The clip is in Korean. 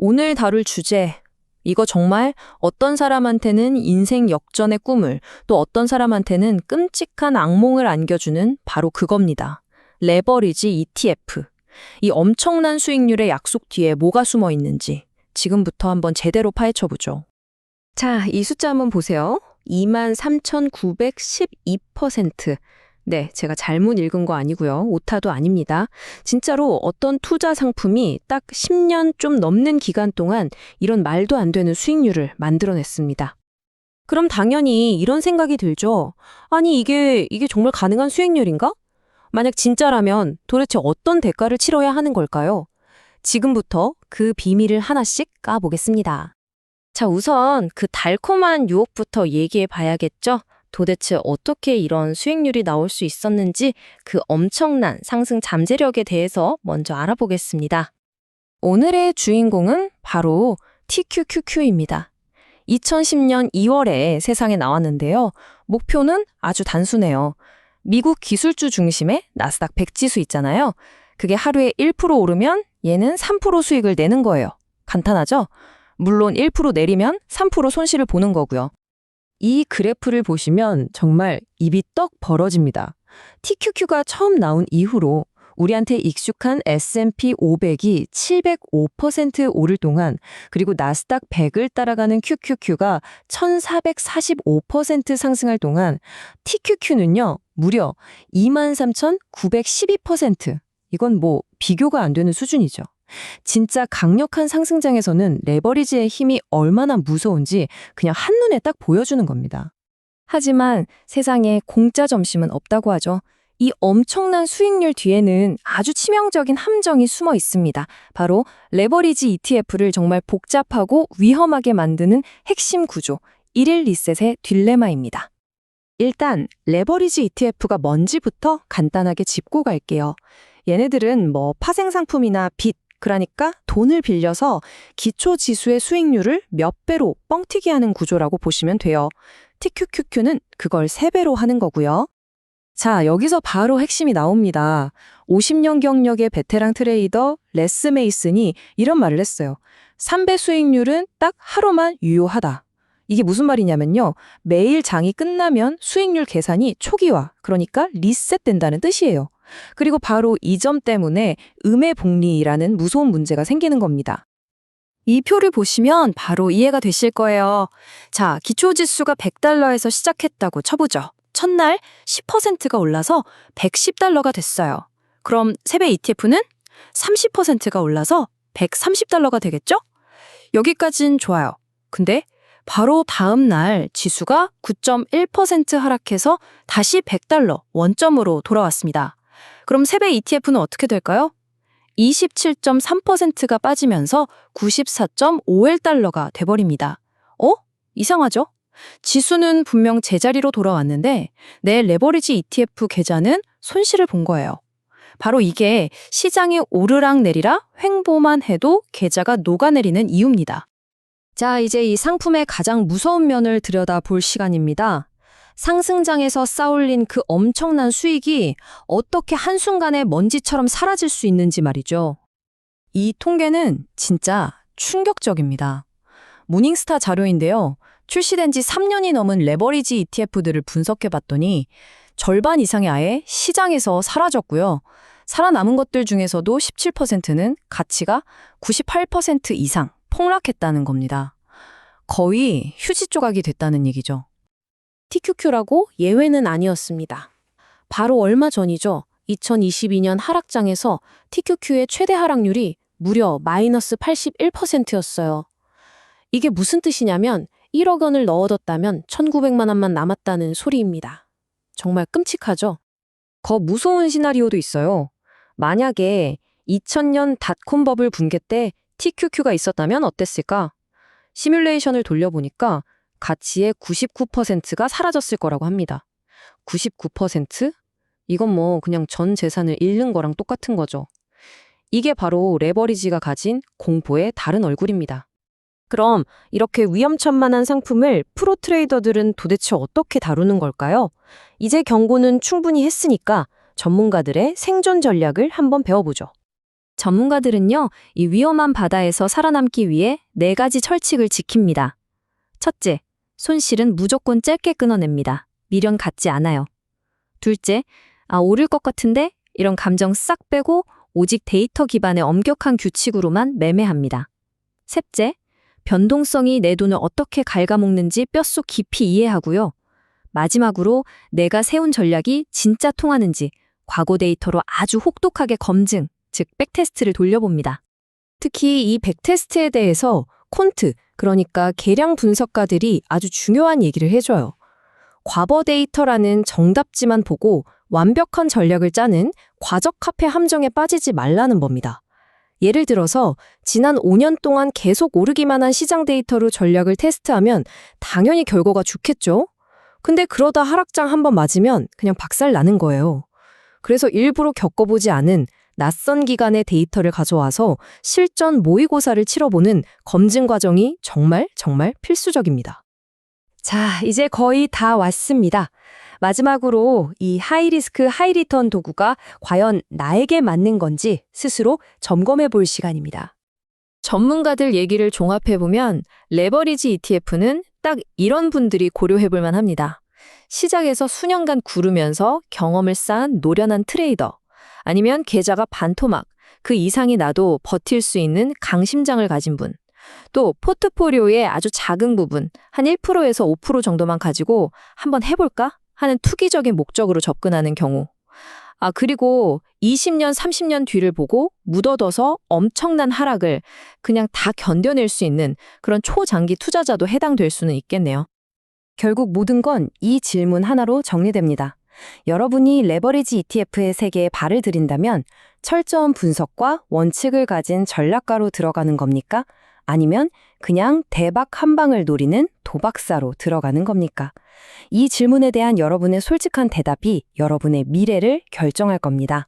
오늘 다룰 주제, 이거 정말 어떤 사람한테는 인생 역전의 꿈을, 또 어떤 사람한테는 끔찍한 악몽을 안겨주는 바로 그겁니다. 레버리지 ETF. 이 엄청난 수익률의 약속 뒤에 뭐가 숨어 있는지 지금부터 한번 제대로 파헤쳐보죠. 자, 이 숫자 한번 보세요. 23,912%. 네, 제가 잘못 읽은 거 아니고요. 오타도 아닙니다. 진짜로 어떤 투자 상품이 딱 10년 좀 넘는 기간 동안 이런 말도 안 되는 수익률을 만들어냈습니다. 그럼 당연히 이런 생각이 들죠. 아니, 이게 정말 가능한 수익률인가? 만약 진짜라면 도대체 어떤 대가를 치러야 하는 걸까요? 지금부터 그 비밀을 하나씩 까보겠습니다. 자, 우선 그 달콤한 유혹부터 얘기해 봐야겠죠? 도대체 어떻게 이런 수익률이 나올 수 있었는지 그 엄청난 상승 잠재력에 대해서 먼저 알아보겠습니다. 오늘의 주인공은 바로 TQQQ입니다. 2010년 2월에 세상에 나왔는데요. 목표는 아주 단순해요. 미국 기술주 중심의 나스닥 100 지수 있잖아요. 그게 하루에 1% 오르면 얘는 3% 수익을 내는 거예요. 간단하죠? 물론 1% 내리면 3% 손실을 보는 거고요. 이 그래프를 보시면 정말 입이 떡 벌어집니다. TQQ가 처음 나온 이후로 우리한테 익숙한 S&P 500이 705% 오를 동안, 그리고 나스닥 100을 따라가는 QQQ가 1445% 상승할 동안 TQQ는요, 무려 23,912%. 이건 뭐 비교가 안 되는 수준이죠. 진짜 강력한 상승장에서는 레버리지의 힘이 얼마나 무서운지 그냥 한눈에 딱 보여주는 겁니다. 하지만 세상에 공짜 점심은 없다고 하죠. 이 엄청난 수익률 뒤에는 아주 치명적인 함정이 숨어 있습니다. 바로 레버리지 ETF를 정말 복잡하고 위험하게 만드는 핵심 구조, 1일 리셋의 딜레마입니다. 일단 레버리지 ETF가 뭔지부터 간단하게 짚고 갈게요. 얘네들은 뭐 파생상품이나 빚, 그러니까 돈을 빌려서 기초 지수의 수익률을 몇 배로 뻥튀기 하는 구조라고 보시면 돼요. TQQQ는 그걸 3배로 하는 거고요. 자, 여기서 바로 핵심이 나옵니다. 50년 경력의 베테랑 트레이더 레스 메이슨이 이런 말을 했어요. 3배 수익률은 딱 하루만 유효하다. 이게 무슨 말이냐면요. 매일 장이 끝나면 수익률 계산이 초기화, 그러니까 리셋된다는 뜻이에요. 그리고 바로 이 점 때문에 음해복리라는 무서운 문제가 생기는 겁니다. 이 표를 보시면 바로 이해가 되실 거예요. 자, 기초지수가 $100에서 시작했다고 쳐보죠. 첫날 10%가 올라서 $110가 됐어요. 그럼 3배 ETF는 30%가 올라서 $130가 되겠죠? 여기까진 좋아요. 근데 바로 다음 날 지수가 9.1% 하락해서 다시 $100 원점으로 돌아왔습니다. 그럼 3배 ETF는 어떻게 될까요? 27.3%가 빠지면서 $94.51가 돼버립니다. 이상하죠? 지수는 분명 제자리로 돌아왔는데 내 레버리지 ETF 계좌는 손실을 본 거예요. 바로 이게 시장이 오르락내리락 횡보만 해도 계좌가 녹아내리는 이유입니다. 자, 이제 이 상품의 가장 무서운 면을 들여다볼 시간입니다. 상승장에서 쌓아올린 그 엄청난 수익이 어떻게 한순간에 먼지처럼 사라질 수 있는지 말이죠. 이 통계는 진짜 충격적입니다. 모닝스타 자료인데요. 출시된 지 3년이 넘은 레버리지 ETF들을 분석해봤더니 절반 이상이 아예 시장에서 사라졌고요. 살아남은 것들 중에서도 17%는 가치가 98% 이상 폭락했다는 겁니다. 거의 휴지 조각이 됐다는 얘기죠. TQQ라고 예외는 아니었습니다. 바로 얼마 전이죠. 2022년 하락장에서 TQQ의 최대 하락률이 무려 마이너스 81%였어요. 이게 무슨 뜻이냐면 1억 원을 넣어뒀다면 1,900만 원만 남았다는 소리입니다. 정말 끔찍하죠? 더 무서운 시나리오도 있어요. 만약에 2000년 닷컴 버블 붕괴 때 TQQ가 있었다면 어땠을까? 시뮬레이션을 돌려보니까 가치의 99%가 사라졌을 거라고 합니다. 99%? 이건 뭐 그냥 전 재산을 잃는 거랑 똑같은 거죠. 이게 바로 레버리지가 가진 공포의 다른 얼굴입니다. 그럼 이렇게 위험천만한 상품을 프로 트레이더들은 도대체 어떻게 다루는 걸까요? 이제 경고는 충분히 했으니까 전문가들의 생존 전략을 한번 배워보죠. 전문가들은요, 이 위험한 바다에서 살아남기 위해 4가지 철칙을 지킵니다. 첫째, 손실은 무조건 짧게 끊어냅니다. 미련 갖지 않아요. 둘째, 오를 것 같은데? 이런 감정 싹 빼고 오직 데이터 기반의 엄격한 규칙으로만 매매합니다. 셋째, 변동성이 내 돈을 어떻게 갉아먹는지 뼛속 깊이 이해하고요. 마지막으로 내가 세운 전략이 진짜 통하는지 과거 데이터로 아주 혹독하게 검증, 즉 백테스트를 돌려봅니다. 특히 이 백테스트에 대해서 콘트, 그러니까 계량 분석가들이 아주 중요한 얘기를 해줘요. 과거 데이터라는 정답지만 보고 완벽한 전략을 짜는 과적합해 함정에 빠지지 말라는 법니다. 예를 들어서 지난 5년 동안 계속 오르기만 한 시장 데이터로 전략을 테스트하면 당연히 결과가 좋겠죠? 근데 그러다 하락장 한번 맞으면 그냥 박살 나는 거예요. 그래서 일부러 겪어보지 않은 낯선 기관의 데이터를 가져와서 실전 모의고사를 치러보는 검증 과정이 정말 필수적입니다. 자, 이제 거의 다 왔습니다. 마지막으로 이 하이리스크 하이리턴 도구가 과연 나에게 맞는 건지 스스로 점검해 볼 시간입니다. 전문가들 얘기를 종합해보면 레버리지 ETF는 딱 이런 분들이 고려해 볼 만합니다. 시장에서 수년간 구르면서 경험을 쌓은 노련한 트레이더, 아니면 계좌가 반토막, 그 이상이 나도 버틸 수 있는 강심장을 가진 분, 또 포트폴리오의 아주 작은 부분, 한 1%에서 5% 정도만 가지고 한번 해볼까 하는 투기적인 목적으로 접근하는 경우. 그리고 20년, 30년 뒤를 보고 묻어둬서 엄청난 하락을 그냥 다 견뎌낼 수 있는 그런 초장기 투자자도 해당될 수는 있겠네요. 결국 모든 건 이 질문 하나로 정리됩니다. 여러분이 레버리지 ETF의 세계에 발을 들인다면 철저한 분석과 원칙을 가진 전략가로 들어가는 겁니까? 아니면 그냥 대박 한 방을 노리는 도박사로 들어가는 겁니까? 이 질문에 대한 여러분의 솔직한 대답이 여러분의 미래를 결정할 겁니다.